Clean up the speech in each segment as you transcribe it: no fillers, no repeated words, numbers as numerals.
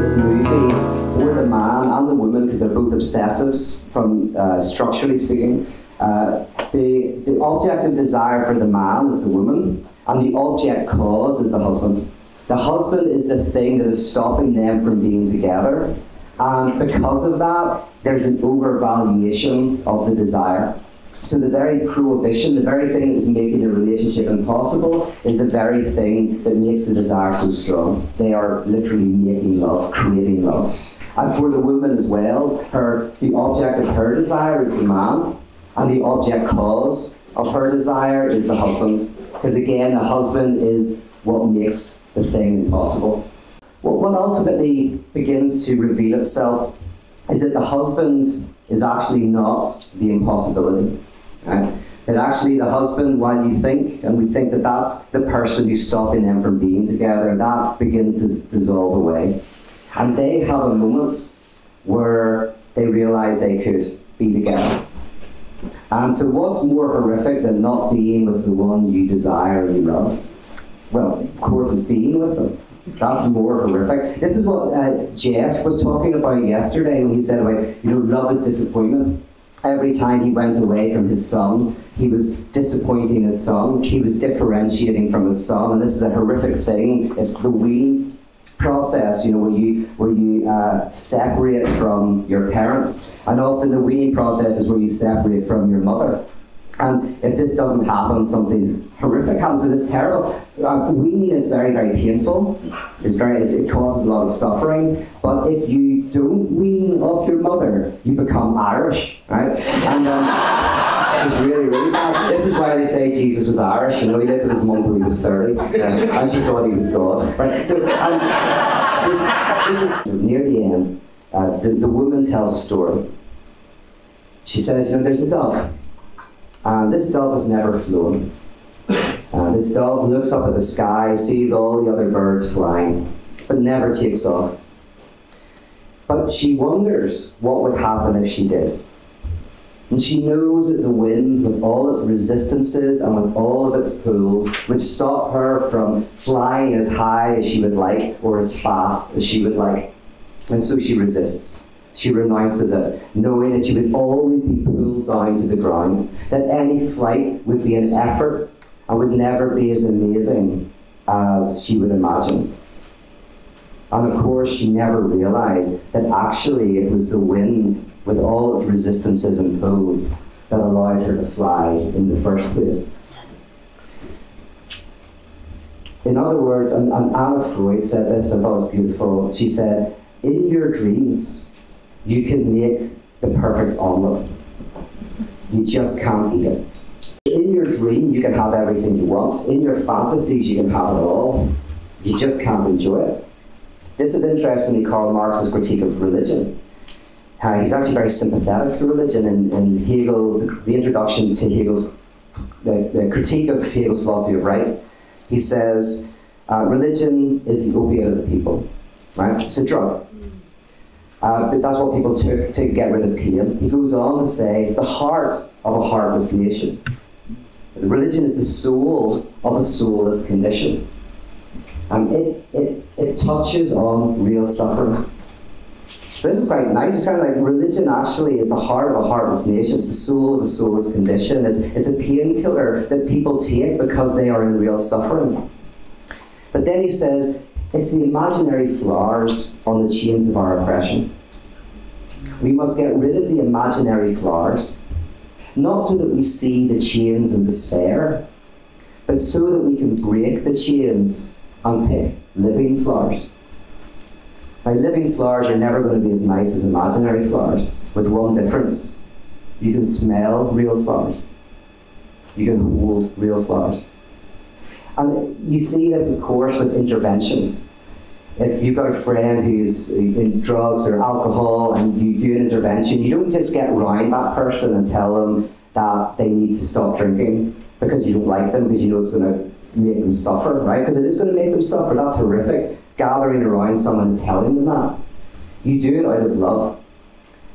this movie, for the man and the woman, because they're both obsessives from structurally speaking, the object of desire for the man is the woman, and the object cause is the husband. The husband is the thing that is stopping them from being together, and because of that, there's an overvaluation of the desire. So the very prohibition, the very thing that's making the relationship impossible, is the very thing that makes the desire so strong. They are literally making love, creating love. And for the woman as well, the object of her desire is the man, and the object cause of her desire is the husband. Because again, the husband is what makes the thing impossible. What ultimately begins to reveal itself is that the husband is actually not the impossibility. Right? That actually the husband, while you think, and we think that that's the person who's stopping them from being together, that begins to dissolve away. And they have a moment where they realize they could be together. And so what's more horrific than not being with the one you desire and you love? Well, of course, it's being with them. That's more horrific. This is what Jeff was talking about yesterday when he said about, love is disappointment. Every time he went away from his son, he was disappointing his son. He was differentiating from his son, and this is a horrific thing. It's the weaning process, where you separate from your parents, and often the weaning process is where you separate from your mother. And if this doesn't happen, something horrific happens, because it's terrible. Weaning is very, very painful. It causes a lot of suffering. But if you don't wean off your mother, you become Irish, right? And this is really, really bad. This is why they say Jesus was Irish. He lived with his mum until he was 30, and she thought he was God. Right? So this is near the end. The woman tells a story. She says, there's a dove. This dove has never flown. This dove looks up at the sky, sees all the other birds flying, but never takes off. But she wonders what would happen if she did. And she knows that the wind, with all its resistances and with all of its pulls, would stop her from flying as high as she would like or as fast as she would like. And so she resists. She renounces it, knowing that she would always be pulled down to the ground, that any flight would be an effort and would never be as amazing as she would imagine. And of course, she never realized that actually it was the wind, with all its resistances and pulls, that allowed her to fly in the first place. In other words, and Anna Freud said this, I thought it was beautiful. She said, in your dreams, you can make the perfect omelette. You just can't eat it. In your dream, you can have everything you want. In your fantasies, you can have it all. You just can't enjoy it. This is interestingly Karl Marx's critique of religion. He's actually very sympathetic to religion. In Hegel, the introduction to Hegel's, the critique of Hegel's philosophy of right, he says, religion is the opiate of the people. Right? It's a drug. But that's what people took to get rid of pain. He goes on to say it's the heart of a heartless nation. Religion is the soul of a soulless condition. It touches on real suffering. So this is quite nice. It's kind of like religion actually is the heart of a heartless nation. It's the soul of a soulless condition. It's a painkiller that people take because they are in real suffering. But then he says, it's the imaginary flowers on the chains of our oppression. We must get rid of the imaginary flowers, not so that we see the chains of despair, but so that we can break the chains and pick living flowers. Now, living flowers are never going to be as nice as imaginary flowers, with one difference. You can smell real flowers. You can hold real flowers. And you see this, of course, with interventions. If you've got a friend who's in drugs or alcohol and you do an intervention, you don't just get around that person and tell them that they need to stop drinking because you don't like them, because you know it's going to make them suffer, right? Because it is going to make them suffer. That's horrific. Gathering around someone and telling them that. You do it out of love.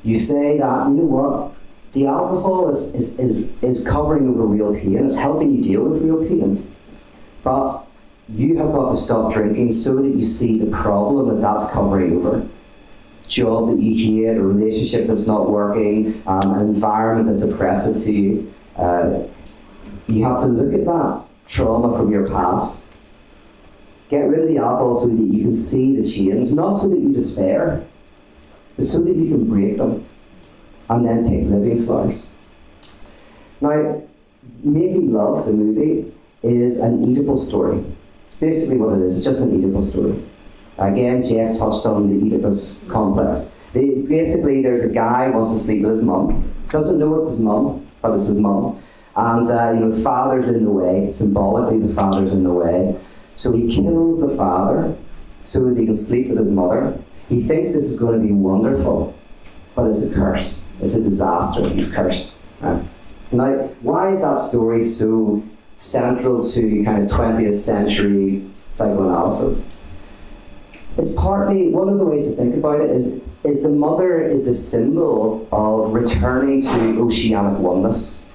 You say that, you know what, the alcohol is covering over real pain. It's helping you deal with real pain. But you have got to stop drinking so that you see the problem that that's covering over. Job that you hate, a relationship that's not working, an environment that's oppressive to you. You have to look at that trauma from your past. Get rid of the alcohol so that you can see the chains, not so that you despair, but so that you can break them and then pick living flowers. Now, Making Love, the movie, is an Oedipal story. Basically what it is, it's just an Oedipal story. Again, Jeff touched on the Oedipus complex. Basically, there's a guy who wants to sleep with his mum. Doesn't know it's his mum, but it's his mum. And the father's in the way. Symbolically, the father's in the way. So he kills the father so that he can sleep with his mother. He thinks this is going to be wonderful, but it's a curse. It's a disaster. He's cursed. Right? Now, why is that story so central to kind of 20th century psychoanalysis? It's partly, one of the ways to think about it is the mother is the symbol of returning to oceanic oneness.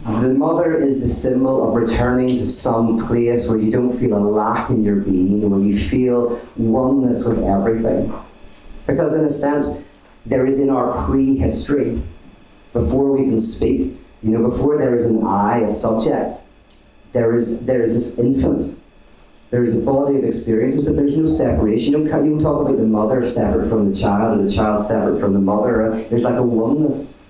The mother is the symbol of returning to some place where you don't feel a lack in your being, where you feel oneness with everything. Because in a sense, there is in our prehistory, before we can speak, before there is an I, a subject, there is this infant. There is a body of experiences, but there's no separation. You don't talk about the mother separate from the child, and the child separate from the mother. There's like a oneness.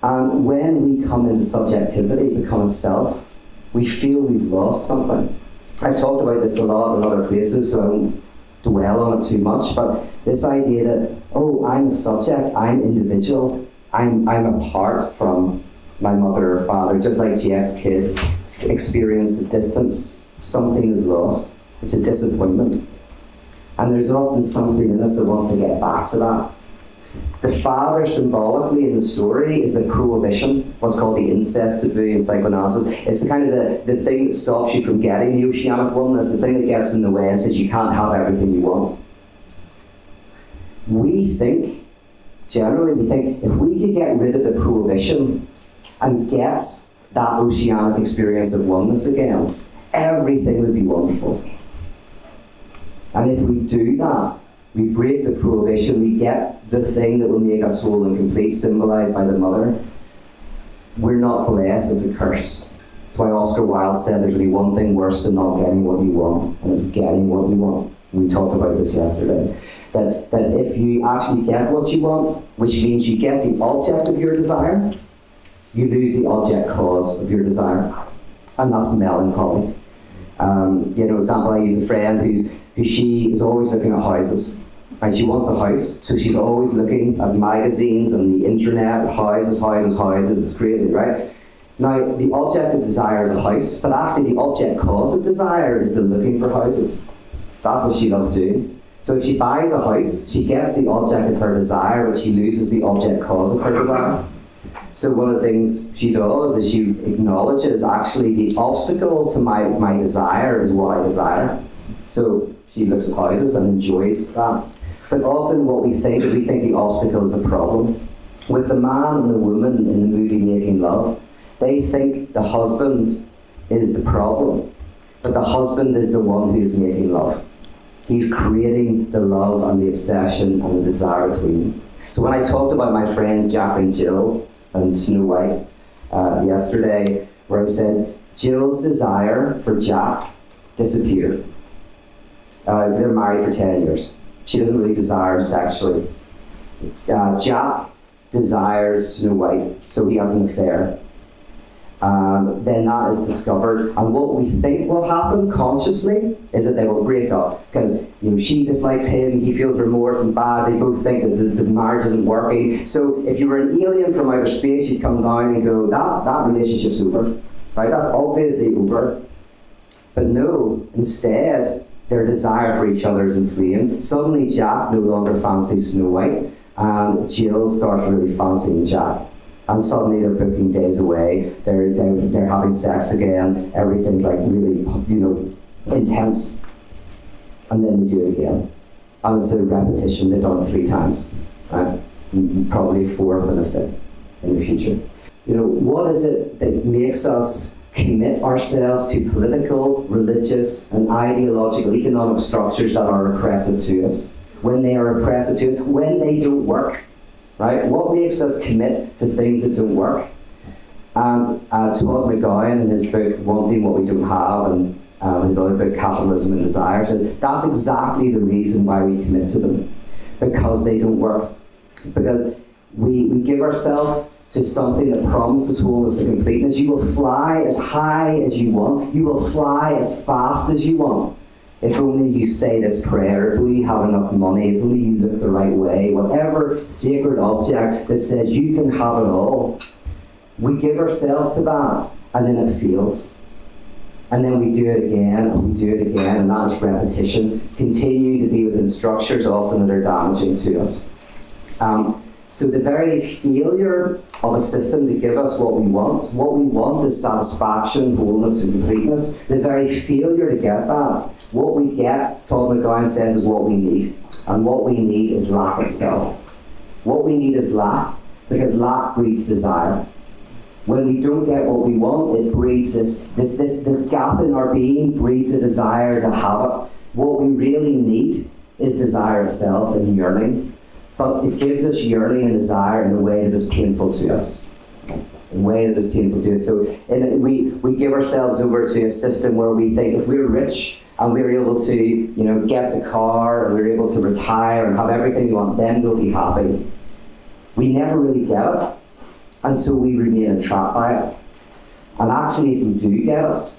And when we come into subjectivity, become a self, we feel we've lost something. I've talked about this a lot in other places, so I won't dwell on it too much, but this idea that, oh, I'm a subject, I'm individual, I'm apart from my mother or father, just like Jeff's kid experienced the distance. Something is lost. It's a disappointment. And there's often something in us that wants to get back to that. The father, symbolically in the story, is the prohibition, what's called the incest taboo in psychoanalysis. It's the kind of the thing that stops you from getting the oceanic oneness, the thing that gets in the way and says you can't have everything you want. Generally we think, if we could get rid of the prohibition and get that oceanic experience of oneness again, everything would be wonderful. And if we do that, we break the prohibition, we get the thing that will make us whole and complete, symbolized by the mother. We're not blessed, it's a curse. That's why Oscar Wilde said there's only one thing worse than not getting what you want, and it's getting what you want. We talked about this yesterday. That if you actually get what you want, which means you get the object of your desire, you lose the object cause of your desire. And that's melancholy. Example, I use a friend who she is always looking at houses, and she wants a house, so she's always looking at magazines and the internet, houses, it's crazy, right? Now, the object of desire is a house, but actually the object cause of desire is the looking for houses. That's what she loves doing. So if she buys a house, she gets the object of her desire, but she loses the object cause of her desire. So one of the things she does is she acknowledges actually the obstacle to my desire is what I desire. So she looks at houses and enjoys that. But often what we think the obstacle is a problem. With the man and the woman in the movie Making Love, they think the husband is the problem, but the husband is the one who is making love. He's creating the love and the obsession and the desire between them. So when I talked about my friends Jack and Jill and Snow White yesterday, where I said Jill's desire for Jack disappeared. They're married for 10 years. She doesn't really desire sexually. Jack desires Snow White, so he has an affair. Then that is discovered, and what we think will happen consciously is that they will break up, because she dislikes him, he feels remorse and bad, they both think that the marriage isn't working. So if you were an alien from outer space, you'd come down and go, that relationship's over, right? That's obviously over. But no, instead, their desire for each other is inflamed. Suddenly Jack no longer fancies Snow White, and Jill starts really fancying Jack. And suddenly they're booking days away, they're having sex again, everything's like really, intense. And then they do it again. And it's a repetition, they've done it 3 times, right? Probably 4th and a 5th in the future. What is it that makes us commit ourselves to political, religious, and ideological economic structures that are oppressive to us, when they are oppressive to us, when they don't work, right? What makes us commit to things that don't work? And Todd McGowan, in his book Wanting What We Don't Have, and his other book Capitalism and Desire, says that's exactly the reason why we commit to them, because they don't work. Because we give ourselves to something that promises wholeness and completeness. You will fly as high as you want. You will fly as fast as you want. If only you say this prayer, if only you have enough money, if only you look the right way, whatever sacred object that says you can have it all. We give ourselves to that, and then it fails. And then we do it again, and we do it again, and that is repetition. Continue to be within structures often that are damaging to us. So the very failure of a system to give us what we want is satisfaction, wholeness, and completeness. The very failure to get that, what we get, Todd McGowan says, is what we need. And what we need is lack itself. What we need is lack, because lack breeds desire. When we don't get what we want, it breeds this gap in our being, breeds a desire to have it. What we really need is desire itself and yearning. But it gives us yearning and desire in a way that is painful to us. In a way that is painful to us. So we give ourselves over to a system where we think if we're rich and we're able to get the car and we're able to retire and have everything we want, then we'll be happy. We never really get it. And so we remain entrapped by it. And actually, if you do get it,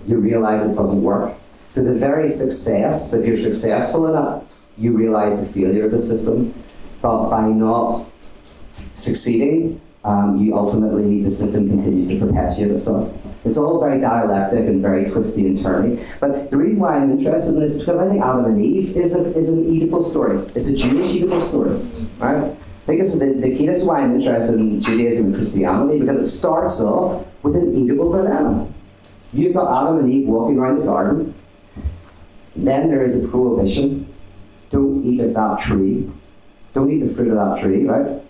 you realize it doesn't work. So the very success, if you're successful in it, you realize the failure of the system. But by not succeeding, the system continues to perpetuate itself. It's all very dialectic and very twisty and turny. But the reason why I'm interested in this is because I think Adam and Eve is an Oedipal story. It's a Jewish Oedipal story, right? I think it's the key. This is why I'm interested in Judaism and Christianity, because it starts off with an Oedipal dilemma. You've got Adam and Eve walking around the garden. Then there is a prohibition. Don't eat of that tree. Don't eat the fruit of that tree, right?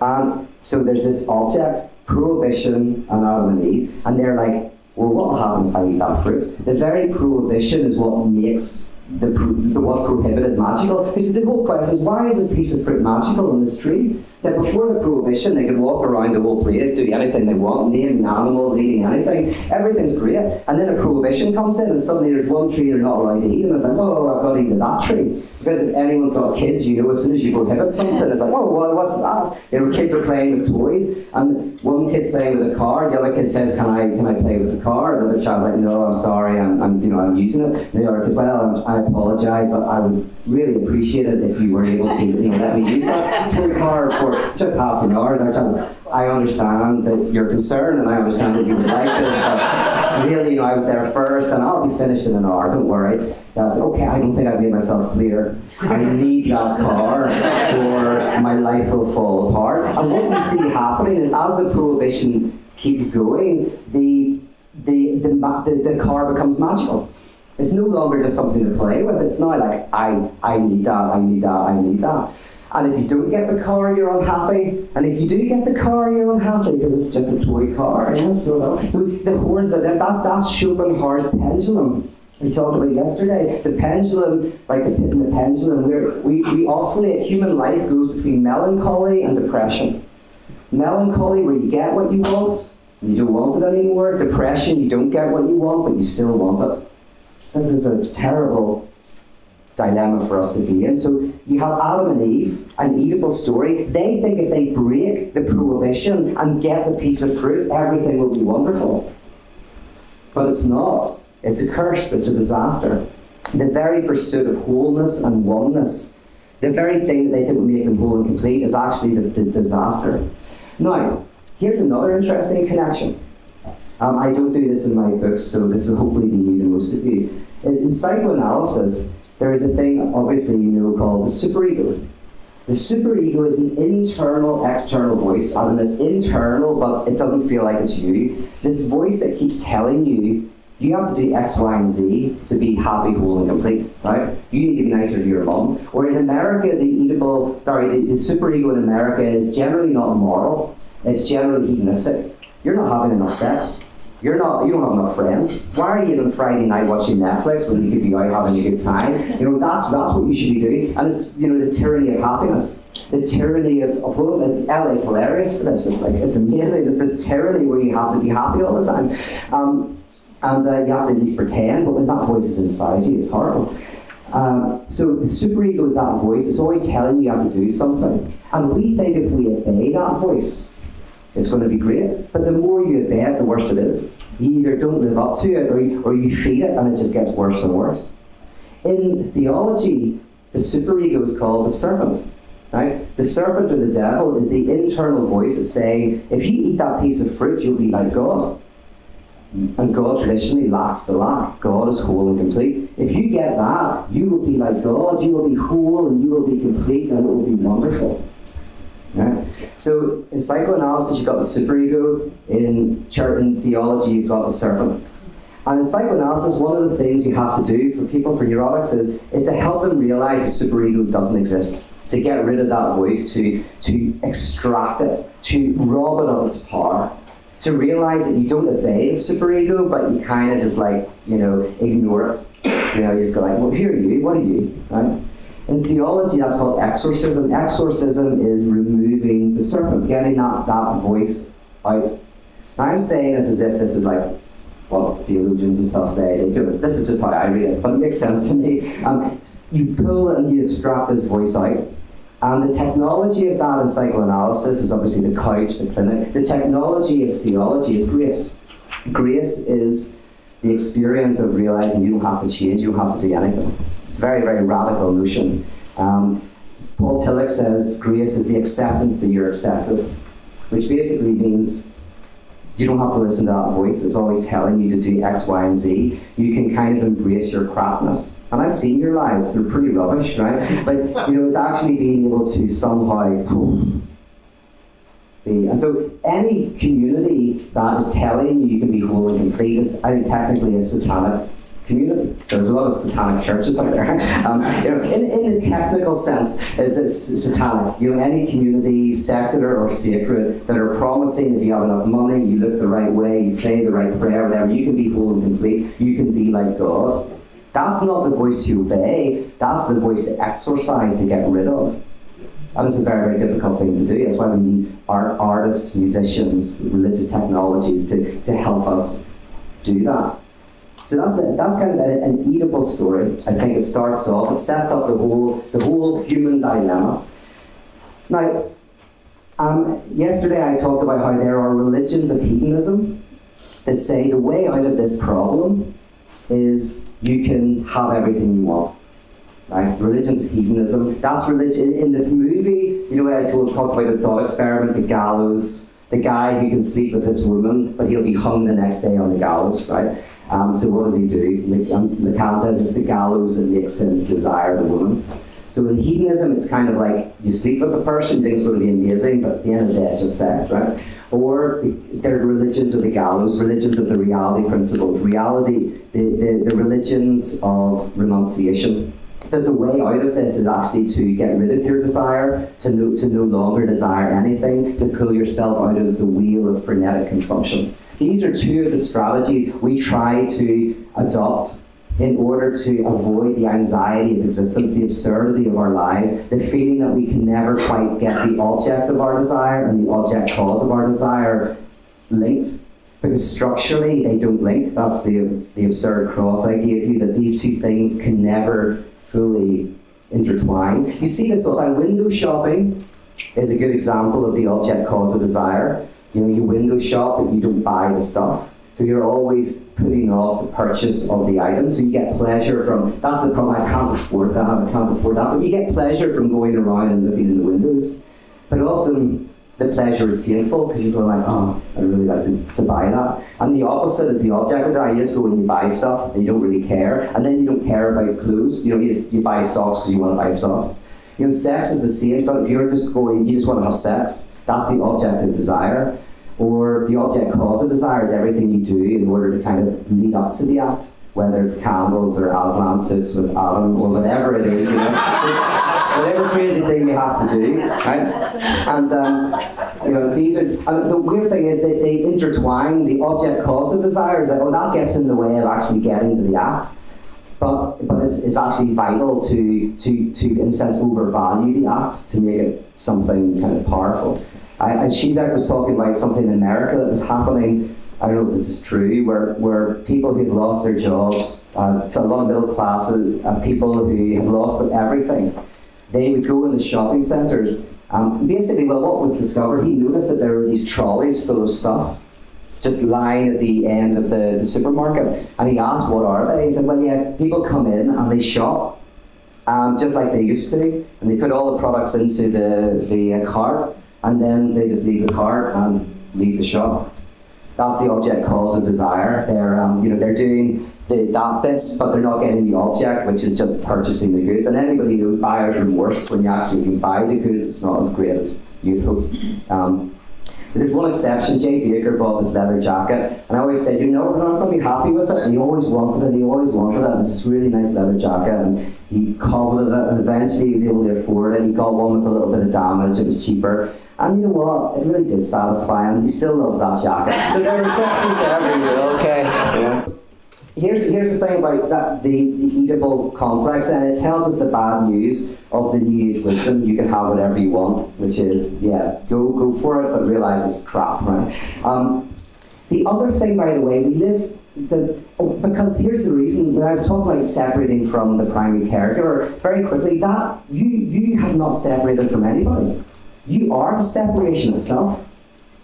And so there's this object, prohibition, and Adam and Eve, and they're like, well, what will happen if I eat that fruit? The very prohibition is what makes what's prohibited magical. Because the whole question is, why is this piece of fruit magical on this tree? That before the prohibition, they could walk around the whole place, do anything they want, naming animals, eating anything. Everything's great. And then a prohibition comes in, and suddenly there's one tree they're not allowed to eat, and it's like, oh, I've got to eat that tree. Because if anyone's got kids, as soon as you prohibit something, it's like, whoa, what's that? Kids are playing with toys, and one kid's playing with a car, the other kid says, can I play with the car? And the other child's like, no, I'm sorry, I'm using it. And the other kid's, well, I apologise, but I would really appreciate it if you were able to let me use that toy car for just half an hour. And the other child's like, I understand that you're concerned, and I understand that you would like this, but really, I was there first, and I'll be finished in an hour, don't worry. That's okay, I don't think I've made myself clear. I need that car, or my life will fall apart. And what we see happening is, as the prohibition keeps going, the car becomes magical. It's no longer just something to play with. It's now like, I need that, I need that, I need that. And if you don't get the car, you're unhappy. And if you do get the car, you're unhappy because it's just a toy car. So the horns, that's Schopenhauer's pendulum we talked about yesterday. The pendulum, like the pit in the pendulum, we oscillate. Human life goes between melancholy and depression. Melancholy, where you get what you want, and you don't want it anymore. Depression, you don't get what you want, but you still want it. Since it's a terrible dilemma for us to be in. So you have Adam and Eve, an Oedipal story. They think if they break the prohibition and get the piece of fruit, everything will be wonderful. But it's not. It's a curse. It's a disaster. The very pursuit of wholeness and oneness, the very thing that they think will make them whole and complete, is actually the disaster. Now, here's another interesting connection. I don't do this in my books, so this will hopefully be new to most of you. In psychoanalysis, there is a thing, obviously called the superego. The superego is an internal, external voice, as in it's internal, but it doesn't feel like it's you. This voice that keeps telling you, you have to do X, Y, and Z to be happy, whole, and complete, right? You need to be nicer to your mum. Or in America, the superego in America is generally not moral. It's generally hedonistic. You're not having enough sex. You don't have enough friends. Why are you on Friday night watching Netflix when you could be out having a good time? That's what you should be doing. And it's, the tyranny of happiness. The tyranny of LA's hilarious for this. It's amazing. It's this tyranny where you have to be happy all the time. And you have to at least pretend, but when that voice is inside you, it's horrible. So the superego is that voice. It's always telling you have to do something. And we think if we obey that voice, it's going to be great. But the more you obey it, the worse it is. You either don't live up to it, or you feed it, and it just gets worse and worse. In theology, the superego is called the serpent. Right? The serpent or the devil is the internal voice that's saying, if you eat that piece of fruit, you'll be like God. And God traditionally lacks the lack. God is whole and complete. If you get that, you will be like God, you will be whole, and you will be complete, and it will be wonderful. Right? So in psychoanalysis, you've got the superego. In theology, you've got the serpent. And in psychoanalysis, one of the things you have to do for people, for neurotics, is to help them realize the superego doesn't exist. To get rid of that voice, to extract it, to rob it of its power. To realize that you don't obey the superego, but you kind of just ignore it. You just go like, well, who are you? What are you? Right? In theology, that's called exorcism. Exorcism is removing the serpent, getting that voice out. Now, I'm saying this as if this is like what theologians and stuff say they do. This is just how I read it, but it makes sense to me. You pull and you extract this voice out. And the technology of that in psychoanalysis is obviously the couch, the clinic. The technology of theology is grace. Grace is the experience of realizing you don't have to change, you don't have to do anything. It's a very, very radical notion. Paul Tillich says grace is the acceptance that you're accepted, which basically means you don't have to listen to that voice that's always telling you to do X, Y, and Z. You can kind of embrace your crapness. And I've seen your lives, they're pretty rubbish, right? But it's actually being able to somehow be. And so any community that is telling you can be whole and complete is, I think, technically a satanic community. So there's a lot of satanic churches out there. In the technical sense, it's satanic. Any community, secular or sacred, that are promising if you have enough money, you look the right way, you say the right prayer, whatever, you can be whole and complete, you can be like God. That's not the voice to obey, that's the voice to exorcise, to get rid of. And it's a very, very difficult thing to do. That's why we need artists, musicians, religious technologies to help us do that. So that's kind of an eatable story. I think it starts off, it sets up the whole human dilemma. Now, yesterday I talked about how there are religions of hedonism that say the way out of this problem is you can have everything you want. Right? Religions of hedonism. That's religion. In the movie, I talked about the thought experiment, the gallows, the guy who can sleep with this woman, but he'll be hung the next day on the gallows, right? So what does he do? Lacan says it's the gallows that makes him desire the woman. So in hedonism, it's kind of like you sleep with the person, things are going to be amazing, but at the end of the day, it's just sex, right? Or there are religions of the gallows, religions of the reality principles, the religions of renunciation. That the way out of this is actually to get rid of your desire, to no longer desire anything, to pull yourself out of the wheel of frenetic consumption. These are two of the strategies we try to adopt in order to avoid the anxiety of existence, the absurdity of our lives, the feeling that we can never quite get the object of our desire and the object cause of our desire linked. Because structurally they don't link. That's the absurd cross I gave you, that these two things can never fully intertwine. You see this all the time. Window shopping is a good example of the object cause of desire. You window shop, but you don't buy the stuff. So you're always putting off the purchase of the item. So you get pleasure from, that's the problem, I can't afford that, but you get pleasure from going around and looking in the windows. But often the pleasure is painful because you go like, oh, I'd really like to buy that. And the opposite is the object of that. You just go and you buy stuff and you don't really care. And then you don't care about clothes. You buy socks because you want to buy socks. Sex is the same. So if you're just going, you just want to have sex, that's the object of desire. Or the object cause of desire is everything you do in order to kind of lead up to the act. whether it's candles or Aslan suits with Adam or whatever it is, whatever crazy thing you have to do, right? And these are, and the weird thing is that they intertwine the object-cause desires. Like, oh, that gets in the way of actually getting to the act. But it's actually vital to in a sense overvalue the act to make it something kind of powerful. Shizak was talking about something in America that was happening. I don't know if this is true, where people who've lost their jobs, so a lot of middle class people who have lost everything, they would go in the shopping centres. Basically, well, what was discovered? He noticed that there were these trolleys full of stuff just lying at the end of the supermarket. And he asked, what are they? He said, well, yeah, people come in and they shop, just like they used to, and they put all the products into the cart, and then they just leave the cart and leave the shop. That's the object, cause, and desire. They're doing that bits, but they're not getting the object, which is just purchasing the goods. And anybody knows buyer's remorse when you actually can buy the goods. It's not as great as you'd hope. There's one exception. Jay Baker bought this leather jacket, and I always said, we're not going to be happy with it. And he always wanted it. And it's a really nice leather jacket, and he coveted it, and eventually he was able to afford it. He got one with a little bit of damage. It was cheaper. And you know what? It really did satisfy him. He still loves that jacket. So there are exceptions to every rule, okay? Yeah. Here's the thing about that, the Oedipal complex, and it tells us the bad news of the New Age wisdom. You can have whatever you want, which is, yeah, go for it, but realize it's crap, right? The other thing, by the way, we live, because here's the reason, when I was talking about separating from the primary caregiver, very quickly, that you have not separated from anybody. You are the separation itself,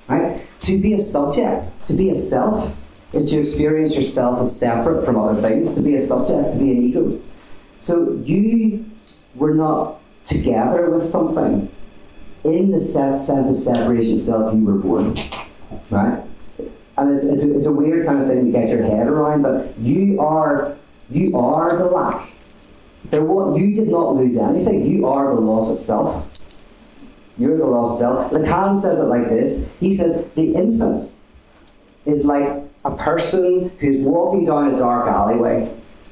right? To be a subject, to be a self, is to experience yourself as separate from other things, to be a subject, to be an ego. So you were not together with something. In the sense of separation itself, you were born, right? And it's a weird kind of thing to get your head around, but you are the lack. You did not lose anything. You are the loss of self. You're the lost self. Lacan says it like this. He says, the infant is like a person who's walking down a dark alleyway.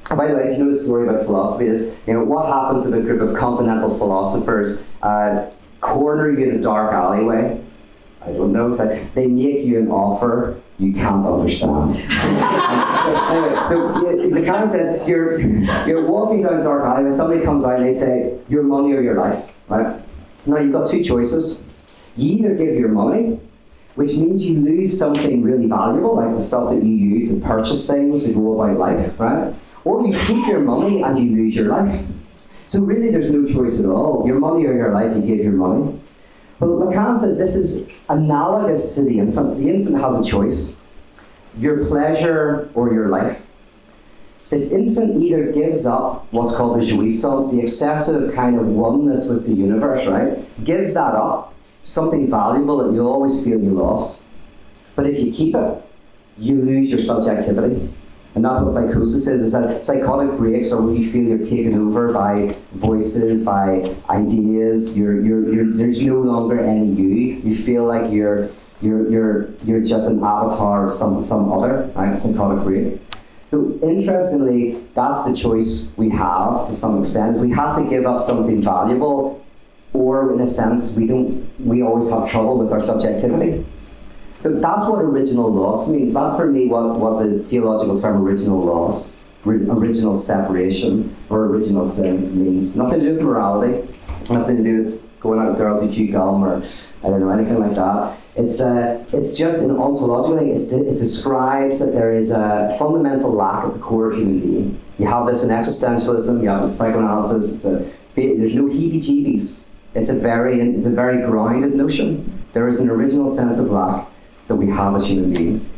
And by the way, if you know the story about philosophy, is what happens if a group of continental philosophers corner you in a dark alleyway? I don't know. It's like they make you an offer you can't understand. So Lacan says you're walking down a dark alleyway, and somebody comes out and they say, your money or your life, right? Now you've got two choices. You either give your money, which means you lose something really valuable, like the stuff that you use to purchase things, to go about life, right? Or you keep your money and you lose your life. So really there's no choice at all. Your money or your life, you give your money. But Lacan says this is analogous to the infant. The infant has a choice. Your pleasure or your life. The infant either gives up what's called the jouissance, the excessive kind of oneness with the universe, right? Gives that up, something valuable that you'll always feel you lost. But if you keep it, you lose your subjectivity. And that's what psychosis is. It's that psychotic breaks are when you feel you're taken over by voices, by ideas. There's no longer any you. You feel like you're just an avatar of some other, right? Psychotic break. So interestingly, that's the choice we have to some extent. We have to give up something valuable, or in a sense, we always have trouble with our subjectivity. So that's what original loss means. That's for me what the theological term original loss, original separation, or original sin means. Nothing to do with morality, nothing to do with going out with girls who chew gum, or I don't know, anything like that. It's just an ontological thing. It describes that there is a fundamental lack at the core of human being. You have this in existentialism, you have this in psychoanalysis. There's no heebie-jeebies. It's a very grounded notion. There is an original sense of lack that we have as human beings.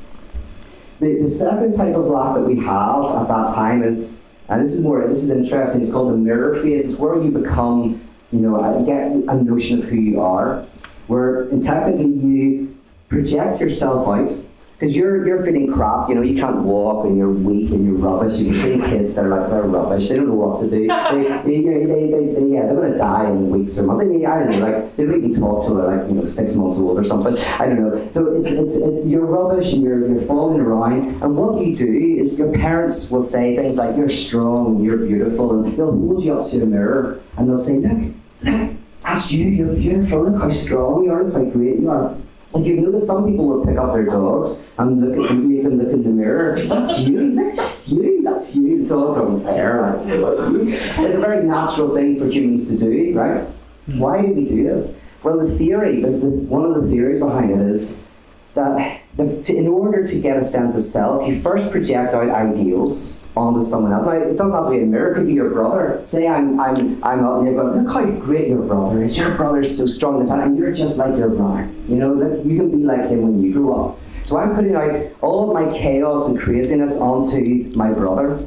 The second type of lack that we have at that time is, and this is interesting, it's called the mirror phase. It's where you become, get a notion of who you are, where technically you project yourself out Because you're feeling crap, you can't walk and you're weak and you're rubbish. You can see kids that are like, they're rubbish, they don't know what to do. They're going to die in weeks or months. I don't know, like, they don't even talk till they're like, 6 months old or something. I don't know. So you're rubbish and you're falling around. And what you do is your parents will say things like, you're strong and you're beautiful. And they'll hold you up to a mirror and they'll say, look, that's you, you're beautiful, look how strong you are, look how great you are. If you've noticed, some people will pick up their dogs and make them look in the mirror. That's you, that's you, that's you. The dog doesn't care. It's a very natural thing for humans to do, right? Why do we do this? Well, the theory, one of the theories behind it is that in order to get a sense of self, you first project out ideals onto someone else. Now, it doesn't have to be a mirror, it could be your brother. Say I'm out and you're going, look how great your brother is. Your brother's so strong and you're just like your brother. You can be like him when you grow up. So I'm putting out all of my chaos and craziness onto my brother.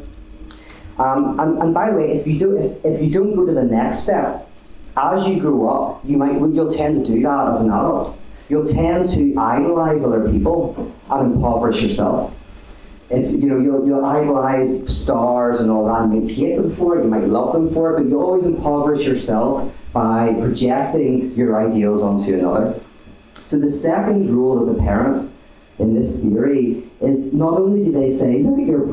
And by the way, if you don't go to the next step, as you grow up, you'll tend to do that as an adult. You'll tend to idolize other people and impoverish yourself. You'll idolize stars and all that, and you might hate them for it, you might love them for it, but you always impoverish yourself by projecting your ideals onto another. So the second role of the parent in this theory is not only do they say, look at your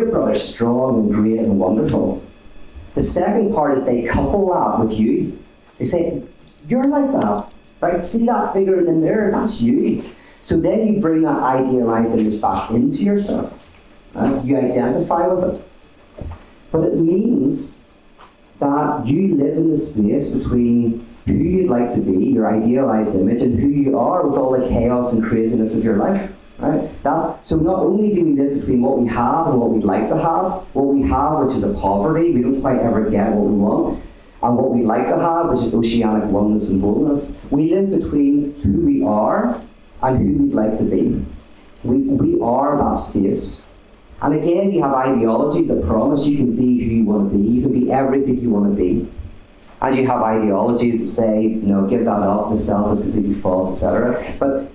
brother's strong and great and wonderful. The second part is they couple that with you. They say, you're like that, right? See that figure in the mirror, that's you. So then you bring that idealized image back into yourself. You identify with it. But it means that you live in the space between who you'd like to be, your idealized image, and who you are with all the chaos and craziness of your life. Right? So not only do we live between what we have and what we'd like to have, what we have, which is a poverty, we don't quite ever get what we want, and what we'd like to have, which is oceanic oneness and wholeness. We live between who we are and who we'd like to be. We are that space. And again, you have ideologies that promise you can be who you want to be. You can be everything you want to be. And you have ideologies that say, give that up, the self is completely false, etc. But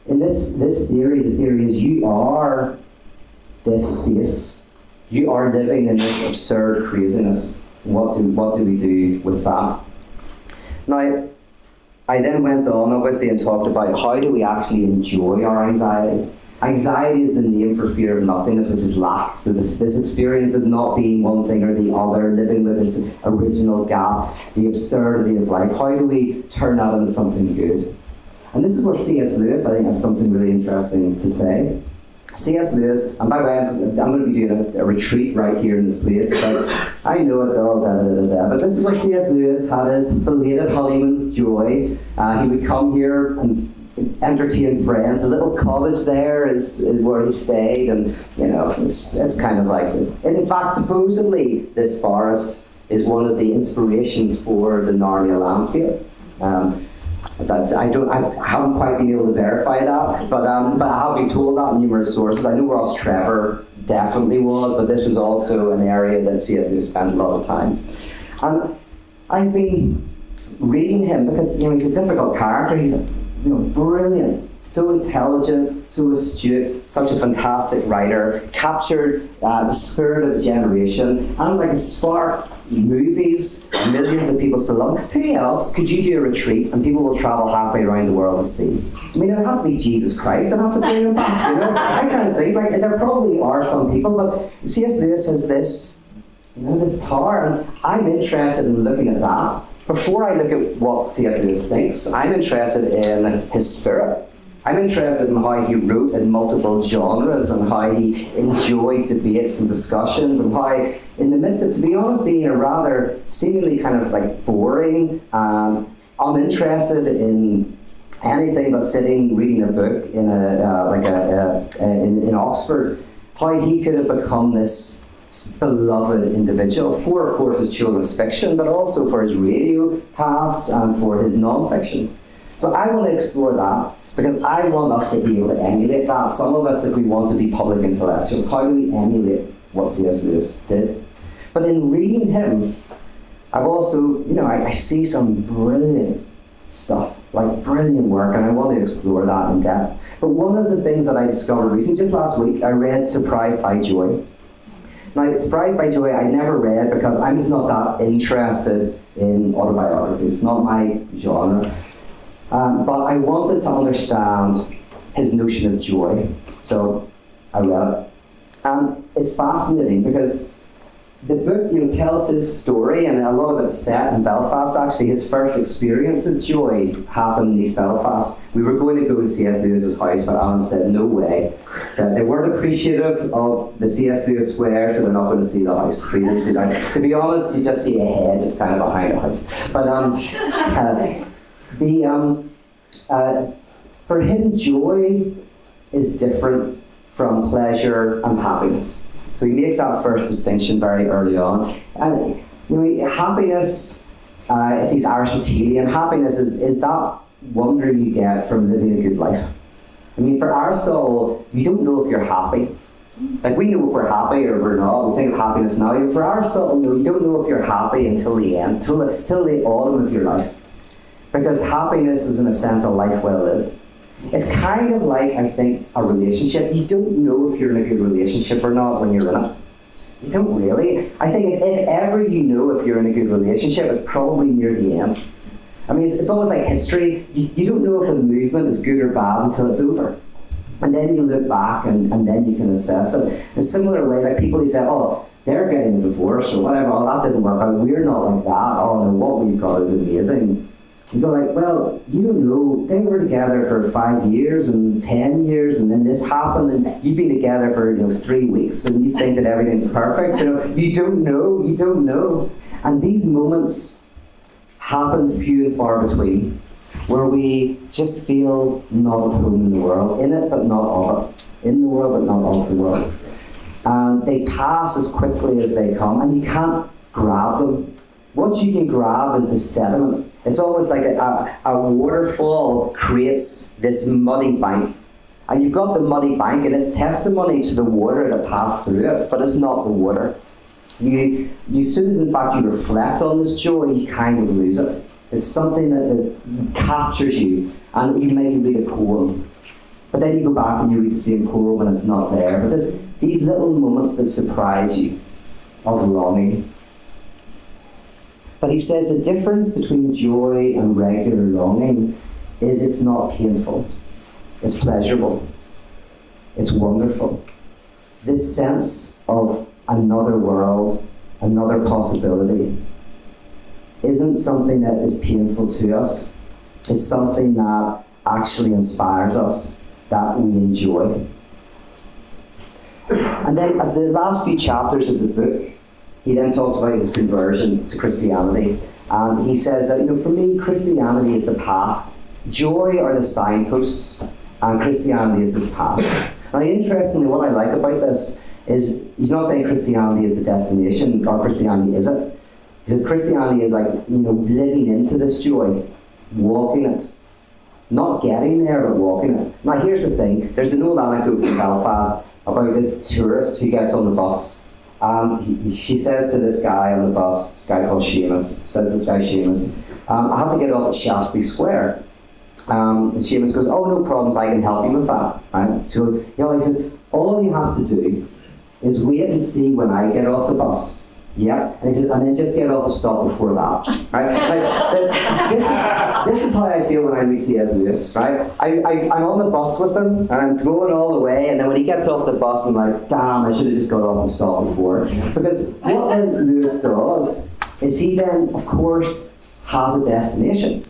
in this theory, the theory is you are this space. You are living in this absurd craziness. What do we do with that? Now, I then went on, obviously, and talked about how do we actually enjoy our anxiety. Anxiety is the name for fear of nothingness, which is lack. So this experience of not being one thing or the other, living with this original gap, the absurdity of life. How do we turn that into something good? And this is where C.S. Lewis, I think, has something really interesting to say. C.S. Lewis, and by the way, I'm going to be doing a retreat right here in this place, because I know it's all but this is where C.S. Lewis had his belated honeymoon with Joy. He would come here and entertain friends. The little cottage there is where he stayed, and it's kind of like this. And in fact, supposedly this forest is one of the inspirations for the Narnia landscape. I haven't quite been able to verify that, but I have been told that in numerous sources. I know Ross Trevor definitely was, but this was also an area that C.S. Lewis spent a lot of time. And I've been reading him because he's a difficult character. He's brilliant, so intelligent, so astute, such a fantastic writer, captured the spirit of a generation, and it sparked movies, millions of people still love it. Who else could you do a retreat and people will travel halfway around the world to see? I mean, it would have to be Jesus Christ, I'd have to bring him back, I kind of think, there probably are some people, but C.S. Lewis has this power, and I'm interested in looking at that. Before I look at what C.S. Lewis thinks, I'm interested in his spirit. I'm interested in how he wrote in multiple genres and how he enjoyed debates and discussions, and how, in the midst of, to be honest, being a rather seemingly kind of boring, uninterested in anything but sitting reading a book in in Oxford, how he could have become this beloved individual for, of course, his children's fiction, but also for his radio casts and for his non-fiction. So I want to explore that, because I want us to be able to emulate that. Some of us, if we want to be public intellectuals, how do we emulate what C.S. Lewis did? But in reading him, I've also, I see some brilliant stuff. Like, brilliant work, and I want to explore that in depth. But one of the things that I discovered recently, just last week, I read Surprised by Joy. Now, Surprised by Joy, I never read because I'm just not that interested in autobiography. It's not my genre. But I wanted to understand his notion of joy. So I read it. And it's fascinating because the book, tells his story, and a lot of it's set in Belfast. Actually, his first experience of joy happened in East Belfast. We were going to go to C.S. Lewis's house, but Alan said, no way. They weren't appreciative of the C.S. Lewis square, so they're not going to see the house. So we didn't see that. To be honest, you just see a hedge, it's kind of behind the house. But for him, joy is different from pleasure and happiness. So he makes that first distinction very early on. And happiness, if he's Aristotelian, happiness is that wonder you get from living a good life. I mean, for Aristotle, you don't know if you're happy. Like, we know if we're happy or we're not. We think of happiness now. For Aristotle, no, you don't know if you're happy until the end, till the autumn of your life. Because happiness is, in a sense, a life well lived. It's kind of like, I think, a relationship. You don't know if you're in a good relationship or not when you're in it. You don't really. I think if ever you know if you're in a good relationship, it's probably near the end. I mean, it's almost like history. You don't know if a movement is good or bad until it's over. And then you look back and then you can assess it. In a similar way, like people who say, oh, they're getting a divorce or whatever, oh, that didn't work out, we're not like that, oh no, what we've got is amazing. You go like, well, you don't know, they were together for 5 years and 10 years, and then this happened, and you've been together for 3 weeks, and you think that everything's perfect. You don't know. And these moments happen few and far between, where we just feel not at home in the world, in it but not of it, in the world but not of the world. And they pass as quickly as they come, and you can't grab them. What you can grab is the sediment. It's almost like a waterfall creates this muddy bank. And you've got the muddy bank, and it's testimony to the water that passed through it, but it's not the water. You as soon as, in fact, you reflect on this joy, you kind of lose it. It's something that captures you, and you maybe read a poem. But then you go back and you read the same poem, and it's not there. But there's these little moments that surprise you of longing. But he says the difference between joy and regular longing is it's not painful. It's pleasurable. It's wonderful. This sense of another world, another possibility, isn't something that is painful to us. It's something that actually inspires us, that we enjoy. And then at the last few chapters of the book, he then talks about his conversion to Christianity. And he says that, for me, Christianity is the path. Joy are the signposts, and Christianity is his path. Now, interestingly, what I like about this is he's not saying Christianity is the destination, or Christianity is it. He says Christianity is like, living into this joy, walking it. Not getting there, but walking it. Now, here's the thing. There's an old anecdote in Belfast about this tourist who gets on the bus. She says to this guy on the bus, a guy called Seamus, I have to get off at Shaftesbury Square. And Seamus goes, oh, no problems, I can help you with that. Right? So he says, all you have to do is wait and see when I get off the bus. Yeah, and he says, and then just get off a stop before that. Right? This is how I feel when I meet C.S. Lewis. Right? I'm on the bus with him, and I'm going all the way, and then when he gets off the bus, I'm like, damn, I should have just got off the stop before. Because what then Lewis does is he then, of course, has a destination.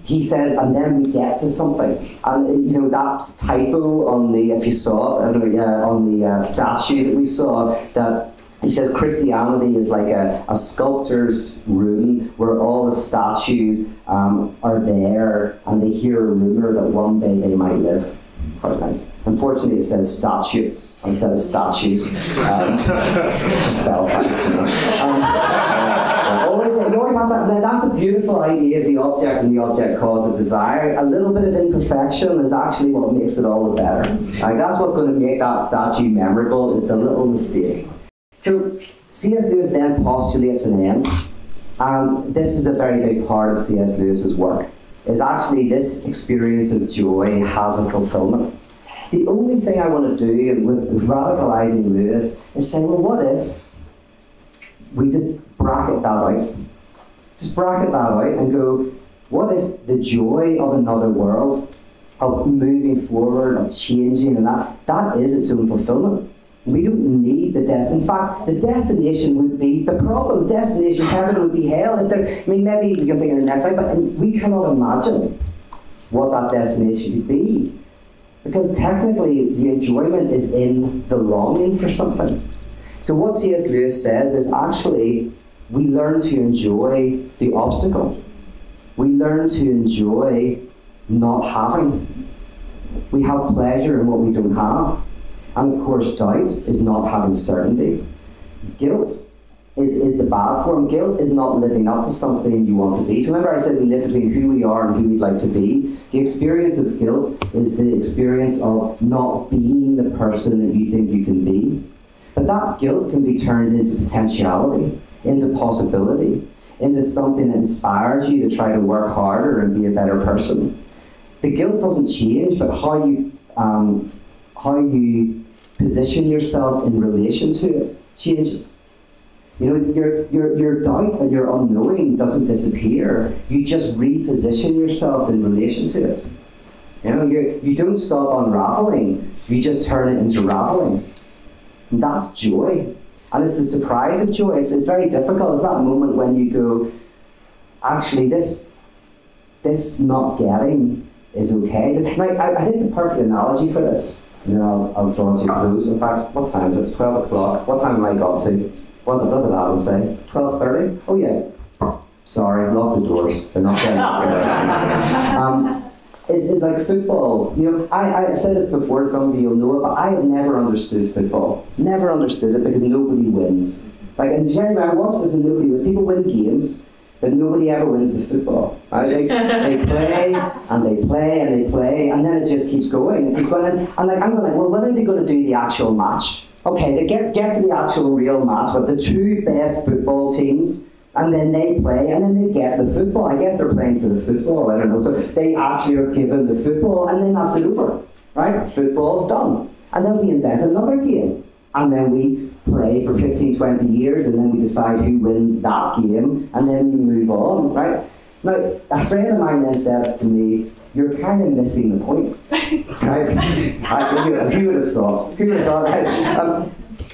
He says, and then we get to something. And that typo on the, if you saw it, on the statue that we saw, that he says Christianity is like a sculptor's room where all the statues are there, and they hear a rumour that one day they might live. Quite nice. Unfortunately, it says statutes instead of statues. Just Belfast, you always have that. That's a beautiful idea of the object and the object cause of desire. A little bit of imperfection is actually what makes it all the better. That's what's going to make that statue memorable, is the little mistake. So C.S. Lewis then postulates an end, and this is a very big part of C.S. Lewis's work. is actually this experience of joy has a fulfillment. The only thing I want to do, and with radicalizing Lewis, is say, well, what if we just bracket that out? Just bracket that out and go, what if the joy of another world, of moving forward, of changing, and that is its own fulfillment. We don't need the destination. In fact, the destination would be the problem. The destination, heaven, would be hell. Maybe we can think of the next slide, but we cannot imagine what that destination would be. Because technically, the enjoyment is in the longing for something. So what C.S. Lewis says is actually, we learn to enjoy the obstacle. We learn to enjoy not having. We have pleasure in what we don't have. And of course, doubt is not having certainty. Guilt is the bad form. Guilt is not living up to something you want to be. So remember I said we live between who we are and who we'd like to be. The experience of guilt is the experience of not being the person that you think you can be. But that guilt can be turned into potentiality, into possibility, into something that inspires you to try to work harder and be a better person. The guilt doesn't change, but how you position yourself in relation to it changes. You know, your doubt and your unknowing doesn't disappear. You just reposition yourself in relation to it. You know, you don't stop unraveling. You just turn it into raveling. And that's joy. And it's the surprise of joy. It's very difficult. It's that moment when you go, actually, this not getting is okay. Now, I think the perfect analogy for this, and then I'll draw to a close. In fact, what time is it? It's 12 o'clock. What time have I got to? What did Alan say? 12:30? Oh yeah. Sorry, lock the doors. They're not getting It's like football. You know, I've said this before, some of you will know it, but I have never understood football. Never understood it because nobody wins. Like, and Jeremy, I watched this and nobody wins. People win games, but nobody ever wins the football. Right? They play, and they play, and they play, and then it just keeps going. It keeps going. And like, I'm going, well, when are they going to do the actual match? Okay, they get to the actual real match, but the two best football teams, and then they play, and then they get the football. I guess they're playing for the football, I don't know. So they actually are given the football, and then that's it over. Right? Football's done. And then we invent another game. And then we play for 15, 20 years, and then we decide who wins that game, and then we move on, right? Now, a friend of mine then said to me, you're kind of missing the point. Right? Who would have thought? Who would have thought?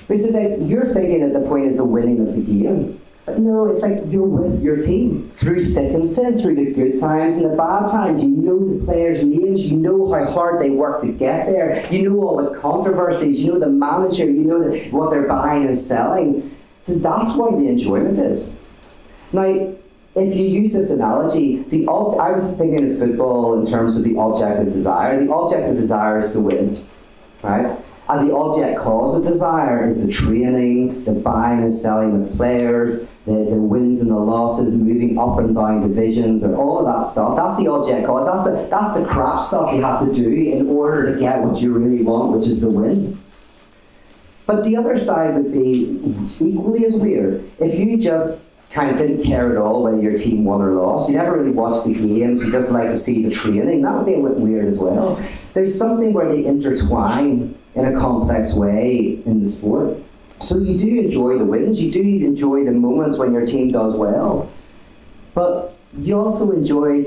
He said that you're thinking that the point is the winning of the game. But no, it's like you're with your team through thick and thin, through the good times and the bad times. You know the players' names, you know how hard they work to get there, you know all the controversies, you know the manager, you know what they're buying and selling. So that's why the enjoyment is. Now, if you use this analogy, I was thinking of football in terms of the object of desire. The object of desire is to win, right? And the object cause of desire is the training, the buying and selling of players, the wins and the losses, moving up and down divisions, and all of that stuff. That's the object cause. That's the crap stuff you have to do in order to get what you really want, which is the win. But the other side would be equally as weird. If you just kind of didn't care at all whether your team won or lost, you never really watched the games, you just like to see the training, that would be a bit weird as well. There's something where they intertwine in a complex way in the sport. So you do enjoy the wins, you do enjoy the moments when your team does well, but you also enjoy,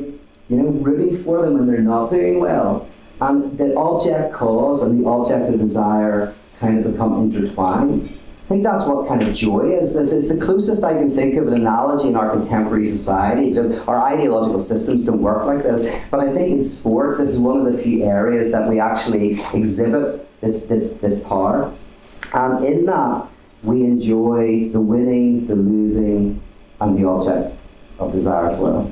rooting for them when they're not doing well. And the object cause and the object of desire kind of become intertwined. I think that's what kind of joy is. It's the closest I can think of an analogy in our contemporary society, because our ideological systems don't work like this. But I think in sports, this is one of the few areas that we actually exhibit this power. And in that, we enjoy the winning, the losing, and the object of desire as well.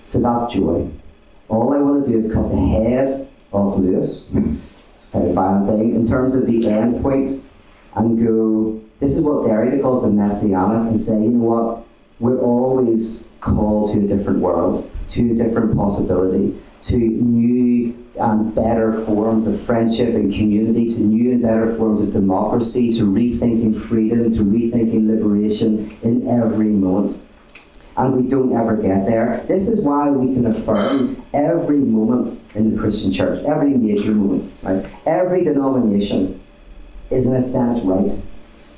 So that's joy. All I want to do is cut the head off Lewis, it's a very violent thing, in terms of the end point, and go, this is what Derrida calls the messianic, and say, you know what, we're always called to a different world, to a different possibility, to new and better forms of friendship and community, to new and better forms of democracy, to rethinking freedom, to rethinking liberation in every moment. and we don't ever get there. This is why we can affirm every moment in the Christian church, every major moment, right? Every denomination is in a sense right.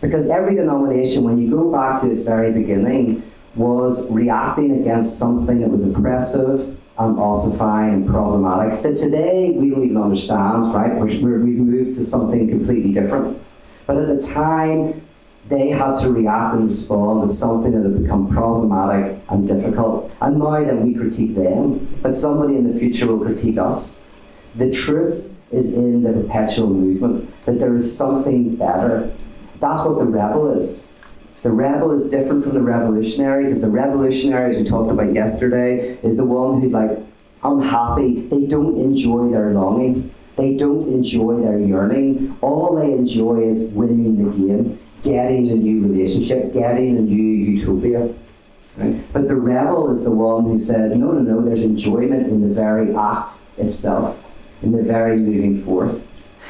Because every denomination, when you go back to its very beginning, was reacting against something that was oppressive and ossifying and problematic, that today we don't even understand, right? We've moved to something completely different. But at the time, they had to react and respond to something that had become problematic and difficult. And now then we critique them, but somebody in the future will critique us. The truth is in the perpetual movement, that there is something better. That's what the rebel is. The rebel is different from the revolutionary, because the revolutionary, as we talked about yesterday, is the one who's like unhappy. They don't enjoy their longing. They don't enjoy their yearning. All they enjoy is winning the game, getting the new relationship, getting the new utopia. Right? But the rebel is the one who says, no, no, no, there's enjoyment in the very act itself, in the very moving forth.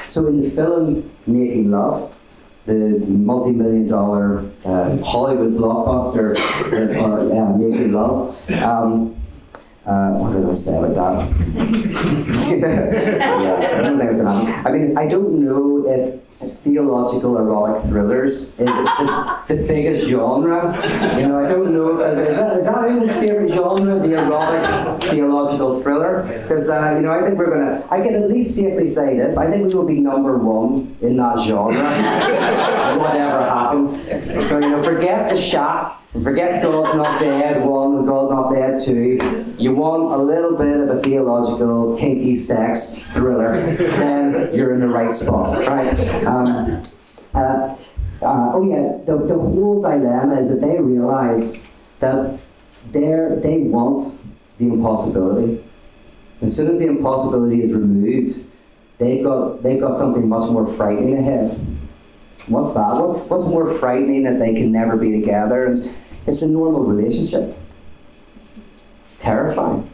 So in the film Making Love, the multi-million-dollar Hollywood blockbuster, Making Love, what was I going to say about that? Yeah, I don't think it's going to happen. I mean, I don't know if theological erotic thrillers is the biggest genre. You know, I don't know if is that anyone's favourite genre, the erotic theological thriller? Because you know, I think we're gonna. I can at least safely say this. I think we will be #1 in that genre, whatever happens. So you know, forget The Shack. Forget God's Not Dead 1 and God's Not Dead 2. You want a little bit of a theological, kinky sex thriller, then you're in the right spot, right? The whole dilemma is that they realize that they want the impossibility. As soon as the impossibility is removed, they've got something much more frightening ahead. What's that? What's more frightening that they can never be together? It's a normal relationship. It's terrifying.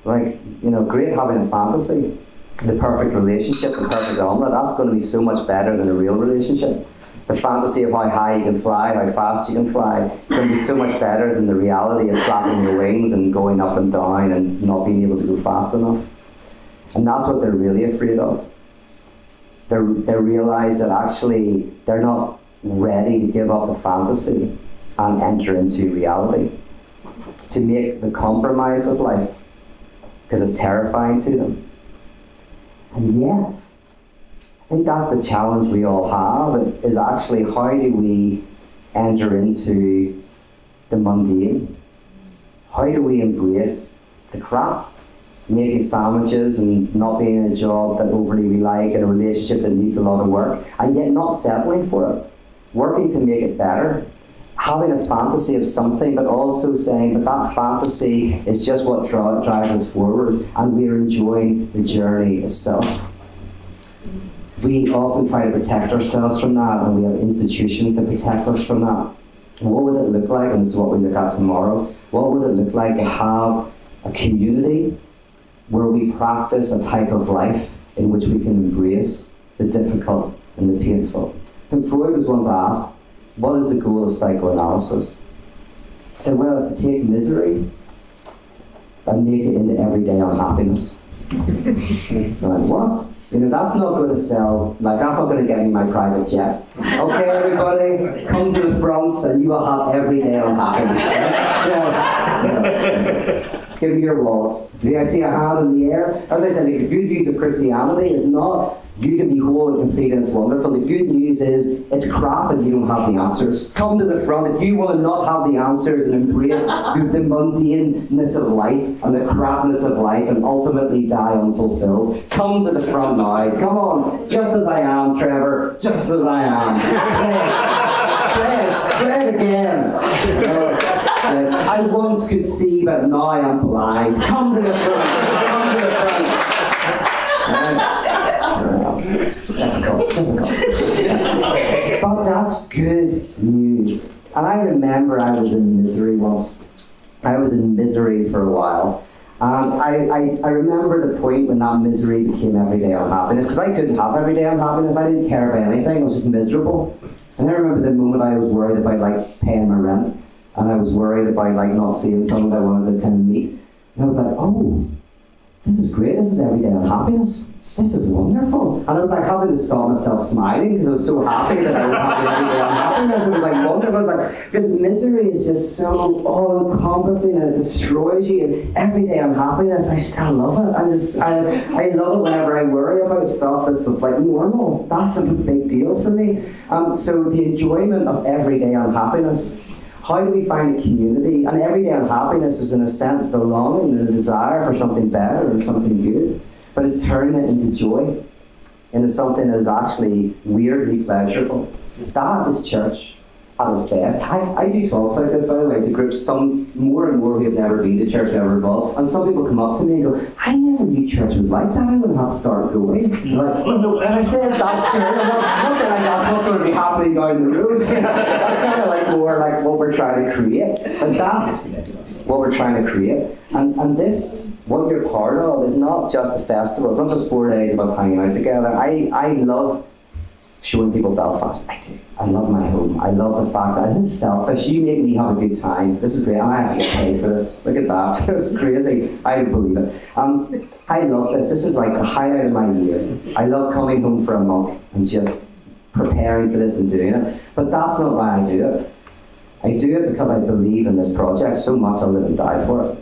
Like, you know, great having a fantasy. The perfect relationship, the perfect omelette, that's going to be so much better than a real relationship. The fantasy of how high you can fly, how fast you can fly, it's going to be so much better than the reality of flapping your wings and going up and down and not being able to go fast enough. And that's what they're really afraid of. They realize that actually they're not ready to give up the fantasy and enter into reality, to make the compromise of life, because it's terrifying to them. And yet, I think that's the challenge we all have, is actually how do we enter into the mundane? How do we embrace the crap? Making sandwiches and not being in a job that overly we like, and a relationship that needs a lot of work, and yet not settling for it. Working to make it better. Having a fantasy of something, but also saying, but that fantasy is just what drives us forward, and we're enjoying the journey itself. We often try to protect ourselves from that, and we have institutions that protect us from that. What would it look like, and this is what we look at tomorrow, what would it look like to have a community where we practice a type of life in which we can embrace the difficult and the painful? And Freud was once asked, what is the goal of psychoanalysis? He said, well, it's to take misery and make it into everyday unhappiness. I'm like, what? You know, that's not going to sell, like, that's not going to get me my private jet. Okay, everybody, come to the front and you will have everyday unhappiness. Give me your wallets. Do I see a hand in the air? As I said, the good news of Christianity is not you can be whole and complete and it's wonderful. The good news is it's crap and you don't have the answers. Come to the front if you want to not have the answers and embrace the mundaneness of life and the crapness of life and ultimately die unfulfilled. Come to the front now. Come on. Just as I am, Trevor. Just as I am. Play it again. Yes. I once could see, but now I'm blind. Come to the front. Come to the front. Difficult. But that's good news. And I remember I was in misery once. I was in misery for a while. I remember the point when that misery became everyday unhappiness, because I couldn't have everyday unhappiness. I didn't care about anything. I was just miserable. And I remember the moment I was worried about like paying my rent. and I was worried about like not seeing someone I wanted to kind of meet. And I was like, oh, this is great. This is everyday unhappiness. This is wonderful. And I was like having to stop myself smiling because I was so happy that I was having everyday unhappiness. It was like wonderful. I was like, because misery is just so all-encompassing and it destroys you. And everyday unhappiness, I still love it. I love it whenever I worry about stuff that's just like normal. That's a big deal for me. So the enjoyment of everyday unhappiness. How do we find a community? And everyday unhappiness is in a sense the longing and the desire for something better and something good. But it's turning it into joy, into something that is actually weirdly pleasurable. That is church at its best. I do talks like this, by the way, to groups, some more and more who have never been to church, never involved. And some people come up to me and go, I never knew church was like that. I'm going to have to start going. And I'm like, well, no, when I say that's church, I'm not saying like that's what's going to be happening down the road. That's kind of like more like what we're trying to create. And that's what we're trying to create. And this, what you're part of, is not just a festival. It's not just 4 days of us hanging out together. I love showing people Belfast. I do. I love my home. I love the fact that this is selfish. You make me have a good time. This is great. And I actually get paid for this. Look at that. It's crazy. I don't believe it. I love this. This is like the highlight of my year. I love coming home for a month and just preparing for this and doing it. But that's not why I do it. I do it because I believe in this project so much I'll live and die for it.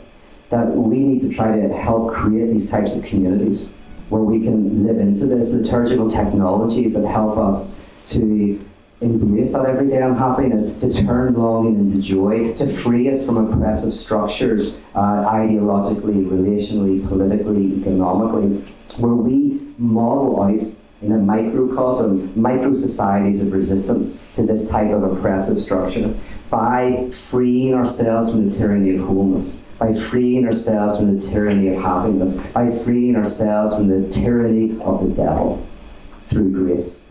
That we need to try to help create these types of communities where we can live into this, liturgical technologies that help us to embrace that everyday unhappiness, to turn longing into joy, to free us from oppressive structures, ideologically, relationally, politically, economically, where we model out in a microcosm, micro-societies of resistance to this type of oppressive structure by freeing ourselves from the tyranny of wholeness, by freeing ourselves from the tyranny of happiness, by freeing ourselves from the tyranny of the devil through grace.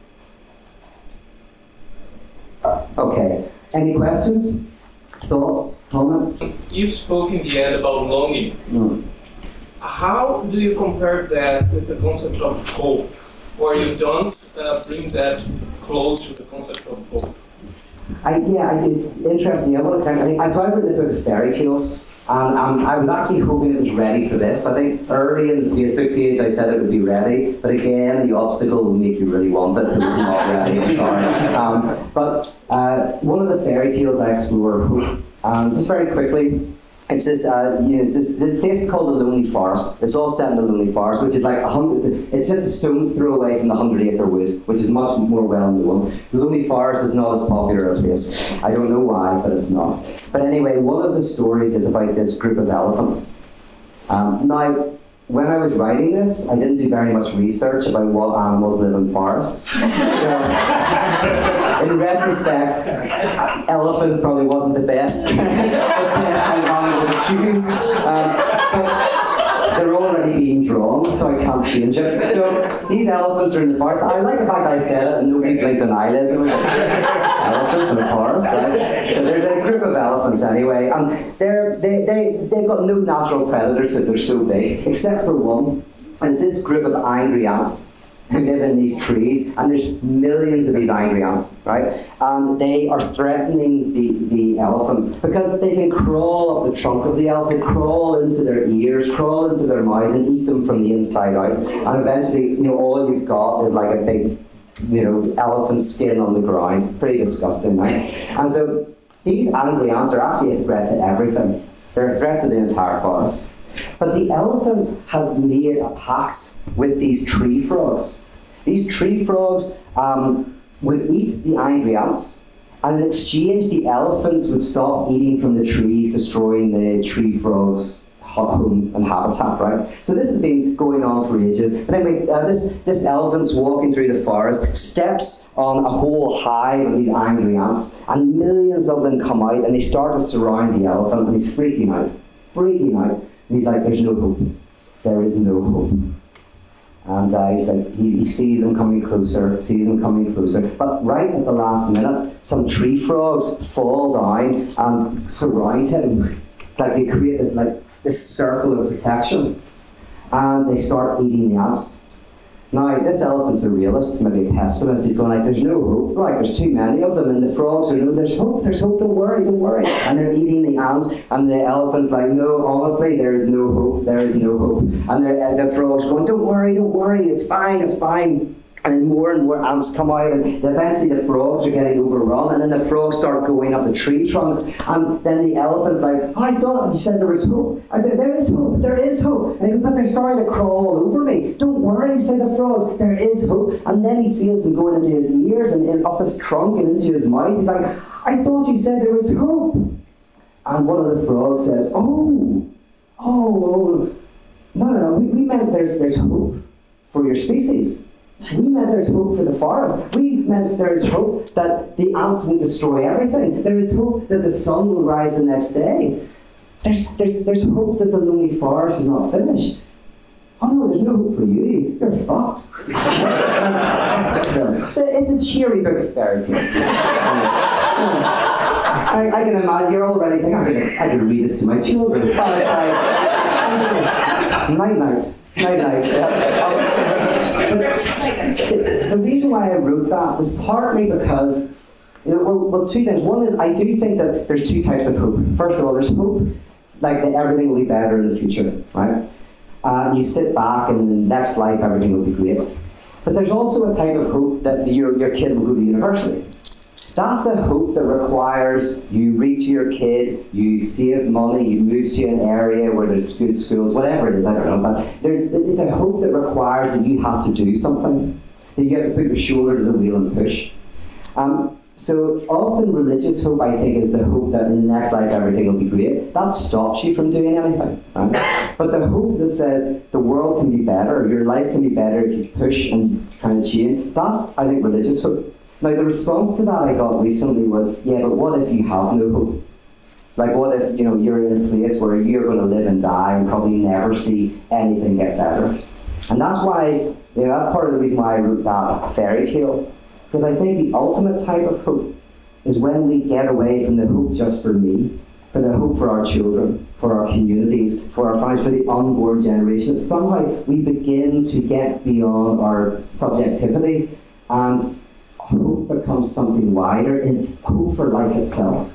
Okay, any questions, thoughts, comments? You spoke in the end about longing. How do you compare that with the concept of hope? Or you don't bring that close to the concept of hope? I did. Interesting. So I've written a book of fairy tales, and I was actually hoping it was ready for this. I think early in the Facebook page I said it would be ready, but again, the obstacle will make you really want it, because it's not ready. I'm sorry. But one of the fairy tales I explore hope. Just very quickly. It's this, the place is called the Lonely Forest. It's all set in the Lonely Forest, which is like 100, it's just a stone's throw away from the 100-acre wood, which is much more well known. The Lonely Forest is not as popular a place. I don't know why, but it's not. But anyway, one of the stories is about this group of elephants. Now, when I was writing this, I didn't do very much research about what animals live in forests. So, in retrospect, elephants probably wasn't the best animal to choose. But they're already being drawn, so I can't change it. So these elephants are in the forest. I like the fact that I said it and nobody blinked an eyelid. Elephants in the forest, right? So there's a group of elephants anyway, and they've got no natural predators because they're so big, except for one. And it's this group of angry ants who live in these trees, and there's millions of these angry ants, right? And they are threatening the elephants because they can crawl up the trunk of the elephant, crawl into their ears, crawl into their mouths, and eat them from the inside out. And eventually, all you've got is like a big, elephant skin on the ground. Pretty disgusting, right? And so these angry ants are actually a threat to everything. They're a threat to the entire forest. But the elephants had made a pact with these tree frogs. These tree frogs would eat the angry ants, and in exchange the elephants would stop eating from the trees, destroying the tree frogs' home and habitat, right? So this has been going on for ages. But anyway, this elephant's walking through the forest, steps on a whole hive of these angry ants, and millions of them come out, and they start to surround the elephant, and he's freaking out. And he's like, there's no hope. There is no hope. And he's like, he sees them coming closer. But right at the last minute, some tree frogs fall down and surround him. Like they create this circle of protection. And they start eating the ants. Now, this elephant's a realist, maybe a pessimist. He's going like, there's no hope. Like, there's too many of them. And the frogs are, no, there's hope, don't worry, don't worry. And they're eating the ants. And the elephant's like, no, honestly, there is no hope, there is no hope. And the frog's going, don't worry, it's fine, it's fine. And more ants come out, and eventually the frogs are getting overrun, and then the frogs start going up the tree trunks, and then the elephant's like, oh, I thought you said there was hope. There is hope. And he goes, but they're starting to crawl all over me. Don't worry, say the frogs, there is hope. And then he feels them going into his ears and up his trunk and into his mouth. He's like, I thought you said there was hope. And one of the frogs says, no, we meant there's hope for your species. We meant there's hope for the forest. We meant there's hope that the ants won't destroy everything. There is hope that the sun will rise the next day. There's hope that the lonely forest is not finished. Oh no, there's no hope for you. You're fucked. It's a cheery book of fairy tales. I can imagine, you're already thinking, I could read this to my children. Night. The reason why I wrote that was partly because, well, two things. One is I do think that there's two types of hope. First of all, there's hope like that everything will be better in the future, right? You sit back and in the next life everything will be great. But there's also a type of hope that your kid will go to university. That's a hope that requires you read to your kid, you save money, you move to an area where there's good schools, whatever it is, I don't know. But it's a hope that requires that you have to do something, that you have to put your shoulder to the wheel and push. So often religious hope, I think, is the hope that in the next life everything will be great. That stops you from doing anything. Right? But the hope that says the world can be better, your life can be better if you push and kind of change, that's, I think, religious hope. Now, the response to that I got recently was, yeah, but what if you have no hope? Like, what if, you're in a place where you're going to live and die and probably never see anything get better? And that's why, that's part of the reason why I wrote that fairy tale. Because I think the ultimate type of hope is when we get away from the hope just for me, for the hope for our children, for our communities, for our families, for the unborn generation. Somehow we begin to get beyond our subjectivity, and hope becomes something wider, and hope for life itself.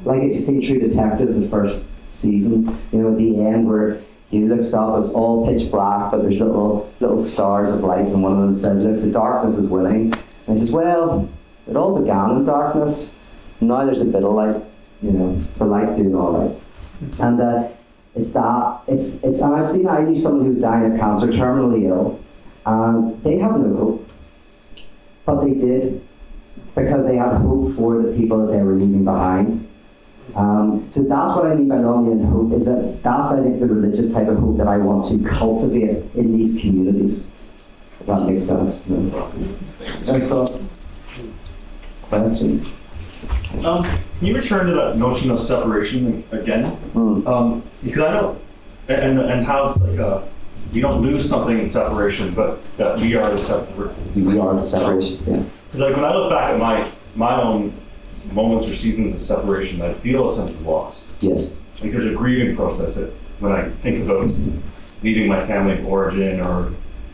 Like if you see True Detective, the first season, at the end where he looks up, it's all pitch black, but there's little stars of light, and one of them says, look, the darkness is winning. And he says, well, it all began in darkness. Now there's a bit of light, the light's doing all right. And and I knew someone who was dying of cancer, terminally ill, and they had no hope. But they did, because they had hope for the people that they were leaving behind. So that's what I mean by longing and hope, is that's, I think, the religious type of hope that I want to cultivate in these communities. If that makes sense. Any thoughts? Questions? Can you return to that notion of separation again? Because I don't, and how it's like you don't lose something in separation, but that we are the separation. We are the separation, yeah. Because like when I look back at my own moments or seasons of separation, I feel a sense of loss. Yes. Like there's a grieving process when I think about leaving my family of origin or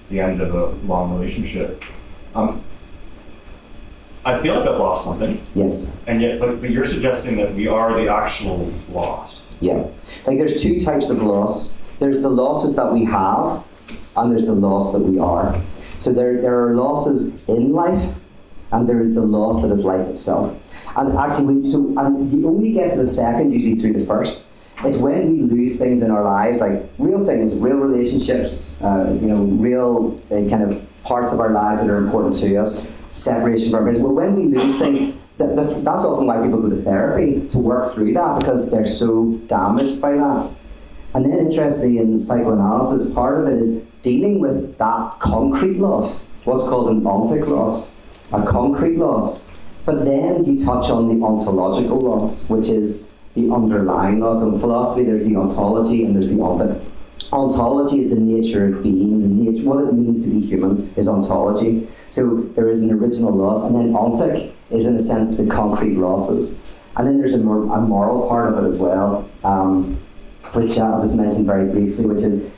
the end of a long relationship. I feel like I've lost something. Yes. And yet, but you're suggesting that we are the actual loss. Yeah. Like there's two types of loss. There's the losses that we have, and there's the loss that we are. So there are losses in life, and there is the loss that is life itself. And actually, and you only get to the second usually through the first. It's when we lose things in our lives, like real things, real relationships, real kind of parts of our lives that are important to us, separation from our parents. Well, when we lose things, that's often why people go to therapy, to work through that, because they're so damaged by that. And then interestingly, in psychoanalysis, part of it is dealing with that concrete loss, what's called an ontic loss, a concrete loss. But then you touch on the ontological loss, which is the underlying loss. In philosophy, there's the ontology and there's the ontic. Ontology is the nature of being, what it means to be human is ontology. So there is an original loss, and then ontic is in a sense the concrete losses. And then there's a moral part of it as well, which I'll just mention very briefly, which is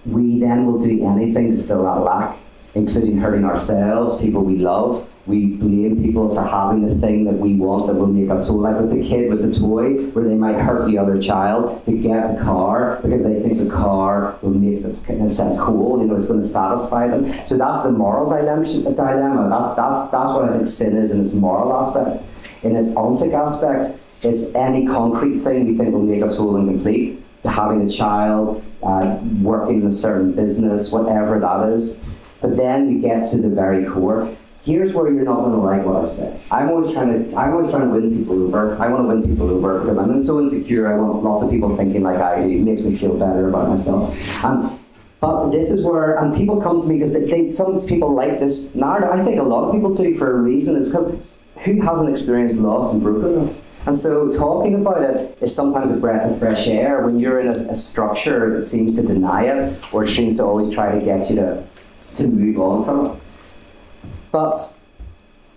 we then will do anything to fill that lack. including hurting ourselves, people we love. We blame people for having the thing that we want that will make us so, like with the kid with the toy, where they might hurt the other child to get the car because they think the car will make them, in a sense, cool. It's going to satisfy them. So that's the moral dilemma. That's what I think sin is in its moral aspect. In its ontic aspect, it's any concrete thing we think will make us whole and complete. Having a child, working in a certain business, whatever that is. But then we get to the very core. Here's where you're not going to like what I say. I'm always trying to win people over. I want to win people over because I'm so insecure. I want lots of people thinking like I do. It makes me feel better about myself. But this is where, and people come to me because some people like this narrative. I think a lot of people do for a reason. Is because who hasn't experienced loss and brokenness? And so talking about it is sometimes a breath of fresh air when you're in a structure that seems to deny it or seems to always try to get you to move on from it. But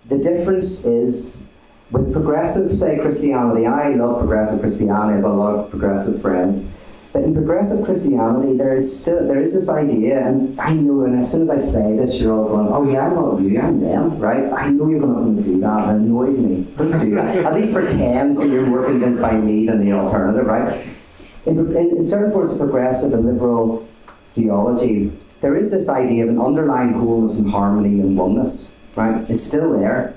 the difference is with progressive, say, Christianity. I love progressive Christianity. I've got a lot of progressive friends. But in progressive Christianity, there is this idea, and I know, and as soon as I say this, you're all going, oh yeah, I'm not you, I'm them, right? I know you're not going to do that, it annoys me. Don't do that. At least pretend that you're more convinced by me than the alternative, right? In certain forms of progressive and liberal theology, there is this idea of an underlying wholeness and harmony and oneness, right? It's still there.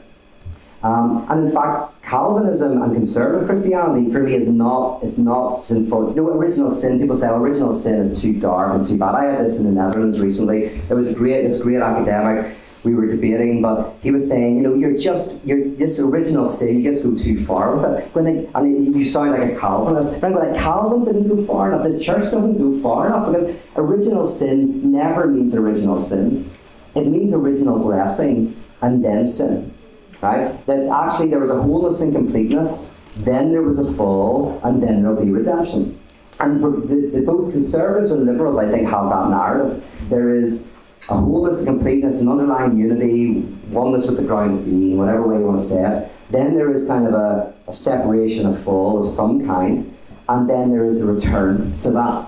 And in fact, Calvinism and conservative Christianity for me is not sinful. Original sin, people say, original sin is too dark and too bad. I had this in the Netherlands recently. It was this great academic we were debating, but he was saying, you're this original sin, you just go too far with it. And you sound like a Calvinist. Right? But Calvin didn't go far enough. The church doesn't go far enough because original sin never means original sin. It means original blessing and then sin. Right? That actually there was a wholeness and completeness, then there was a fall, and then there'll be redemption. And both conservatives and liberals, I think, have that narrative. There is a wholeness and completeness, an underlying unity, oneness with the ground of being, whatever way you want to say it. Then there is kind of a separation, a fall of some kind, and then there is a return. So that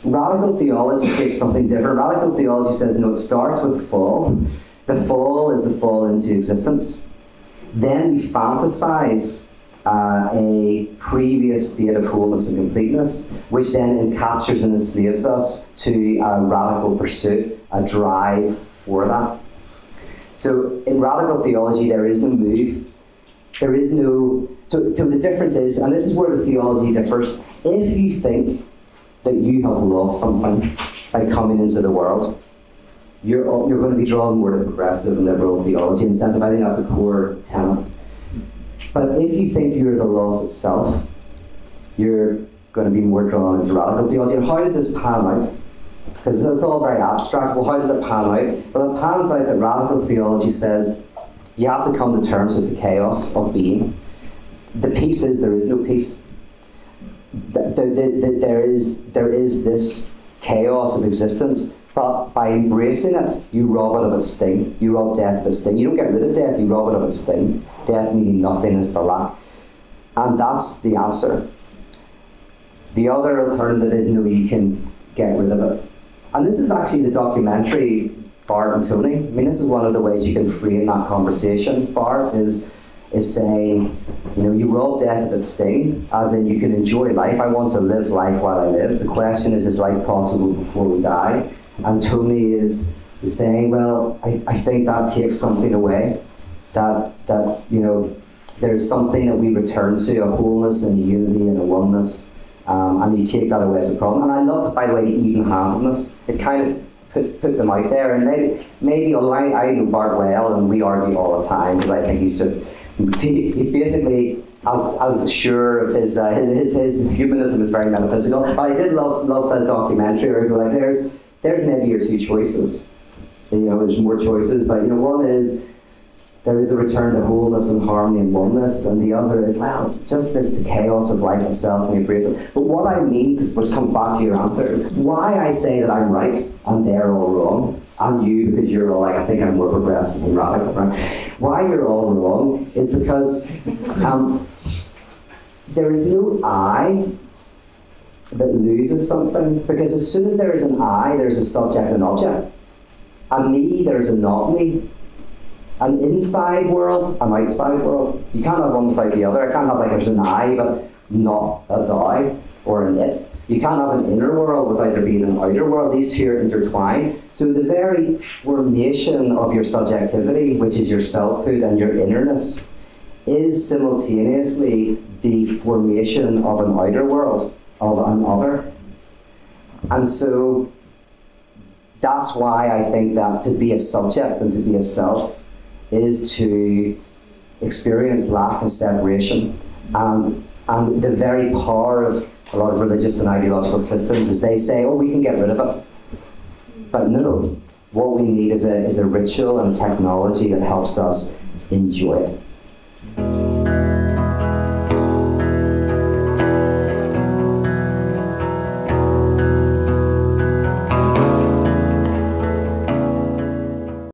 radical theology takes something different. Radical theology says, no, it starts with the fall. The fall is the fall into existence. Then we fantasize a previous state of wholeness and completeness, which then captures and enslaves us to a radical pursuit, a drive for that. So in radical theology, there is no move. There is no... So the difference is, and this is where the theology differs, if you think that you have lost something by coming into the world, you're going to be drawn more to progressive and liberal theology in the sense of, I think that's a core tenet. But if you think you're the loss itself, you're going to be more drawn into radical theology. And how does this pan out? Because it's all very abstract. Well, how does it pan out? Well, it pans out that radical theology says you have to come to terms with the chaos of being. The peace is there is no peace. There is this chaos of existence. But by embracing it, you rob it of its sting. You rob death of its sting. You don't get rid of death, you rob it of its sting. Death meaning nothingness, the lack. And that's the answer. The other alternative is, no, you can get rid of it. And this is actually the documentary, Bart and Tony. I mean, this is one of the ways you can frame that conversation. Bart is saying, you rob death of its sting, as in you can enjoy life. I want to live life while I live. The question is life possible before we die? And Tony is saying, well, I think that takes something away. That there's something that we return to, a wholeness and a unity and a oneness, and you take that away as a problem. And I love, by the way, even-handedness. It kind of put them out there, and maybe although I know Bart well, and we argue all the time, because I think he's basically as sure of his humanism is very metaphysical. But I did love that documentary where you go like, there's maybe your two choices. There's more choices, but one is there is a return to wholeness and harmony and oneness, and the other is, well, just there's the chaos of life itself and we embrace it. But what I mean, which comes back to your answer, is why I say that I'm right and they're all wrong, and you, because you're all like, I think I'm more progressive and radical, right? Why you're all wrong is because there is no I that loses something, because as soon as there is an I, there's a subject and object. A me, there's a not me. An inside world, an outside world. You can't have one without the other. I can't have like there's an I, but not a thou or an it. You can't have an inner world without there being an outer world. These two are intertwined. So the very formation of your subjectivity, which is your selfhood and your innerness, is simultaneously the formation of an outer world, of an other. And so that's why I think that to be a subject and to be a self is to experience lack and separation. And the very power of a lot of religious and ideological systems is they say, oh, we can get rid of it. But no, what we need is a ritual and technology that helps us enjoy it.